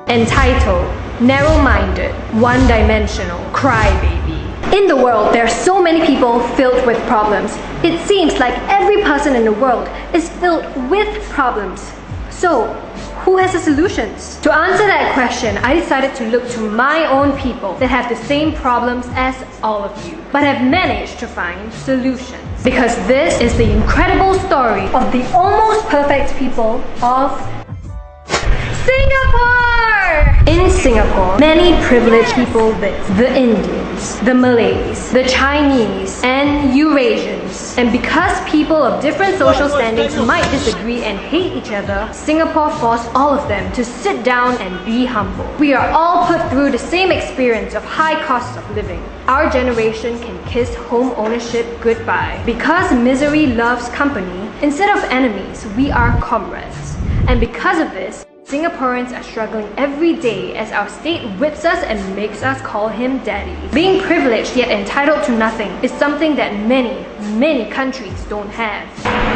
entitled, narrow-minded, one-dimensional, crybaby. In the world, there are so many people filled with problems. It seems like every person in the world is filled with problems. So, who has the solutions? To answer that question, I decided to look to my own people that have the same problems as all of you, but have managed to find solutions. Because this is the incredible story of the almost perfect people of Singapore! In Singapore, many privileged people live. The Indians, the Malays, the Chinese, and Eurasians. And because people of different social standings might disagree and hate each other, Singapore forced all of them to sit down and be humble. We are all put through the same experience of high costs of living. Our generation can kiss home ownership goodbye. Because misery loves company, instead of enemies, we are comrades. And because of this, Singaporeans are struggling every day as our state whips us and makes us call him daddy. Being privileged yet entitled to nothing is something that many countries don't have.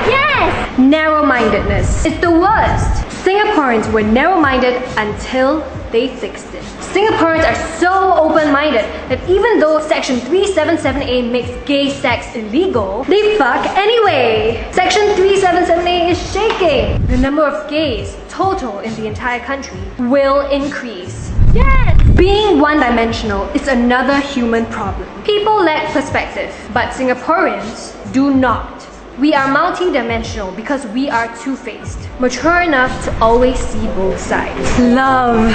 Yes! Narrow-mindedness is the worst. Singaporeans were narrow-minded until they fixed it. Singaporeans are so open-minded that even though Section 377A makes gay sex illegal, they fuck anyway. Section 377A is shaking. The number of gays total in the entire country will increase. Yes! Being one-dimensional is another human problem. People lack perspective, but Singaporeans do not. We are multi-dimensional because we are two-faced, mature enough to always see both sides. Love.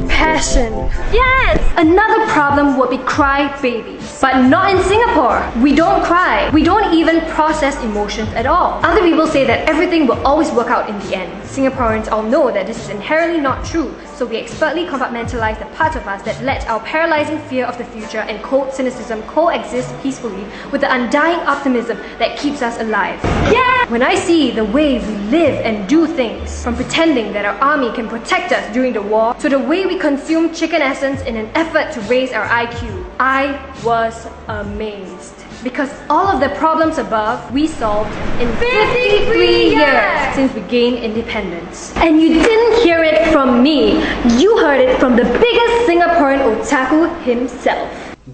Passion. Yes! Another problem would be crybabies. But not in Singapore. We don't cry. We don't even process emotions at all. Other people say that everything will always work out in the end. Singaporeans all know that this is inherently not true, so we expertly compartmentalize the part of us that let our paralyzing fear of the future and cold cynicism coexist peacefully with the undying optimism that keeps us alive. Yeah! When I see the way we live and do things, from pretending that our army can protect us during the war, to the way we consume chicken essence in an effort to raise our IQ, I was amazed. Because all of the problems above we solved in 53 years since we gained independence. And you didn't hear it from me, you heard it from the biggest Singaporean otaku himself.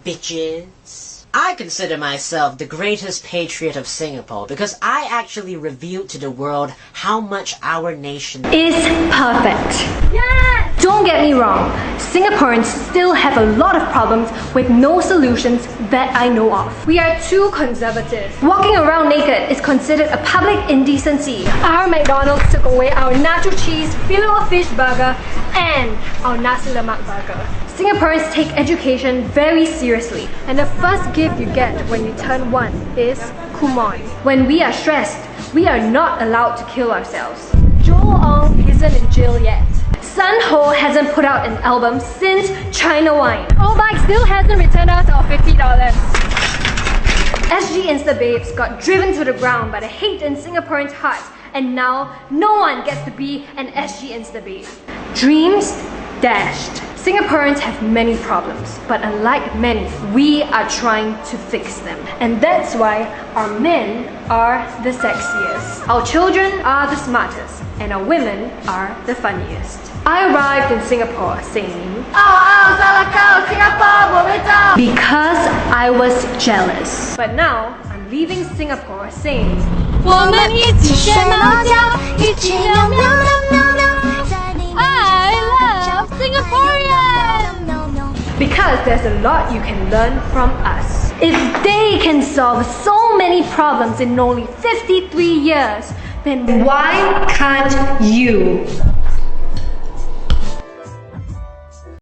Bitches. I consider myself the greatest patriot of Singapore because I actually revealed to the world how much our nation is perfect. Yes! Don't get me wrong, Singaporeans still have a lot of problems with no solutions that I know of. We are too conservative. Walking around naked is considered a public indecency. Our McDonald's took away our nacho cheese, filet-o-fish burger, and our nasi lemak burger. Singaporeans take education very seriously, and the first gift you get when you turn 1 is kumon. When we are stressed, we are not allowed to kill ourselves. Joel Ong isn't in jail yet. Sun Ho hasn't put out an album since China Wine. Obike still hasn't returned us our $50. SG Insta Babes got driven to the ground by the hate in Singaporeans' hearts, and now no one gets to be an SG Insta Babe. Dreams dashed. Singaporeans have many problems, but unlike many, we are trying to fix them. And that's why our men are the sexiest, our children are the smartest, and our women are the funniest. I arrived in Singapore saying, because I was jealous. But now, I'm leaving Singapore saying, I love Singaporeans! Because there's a lot you can learn from us. If they can solve so many problems in only 53 years, then why can't you?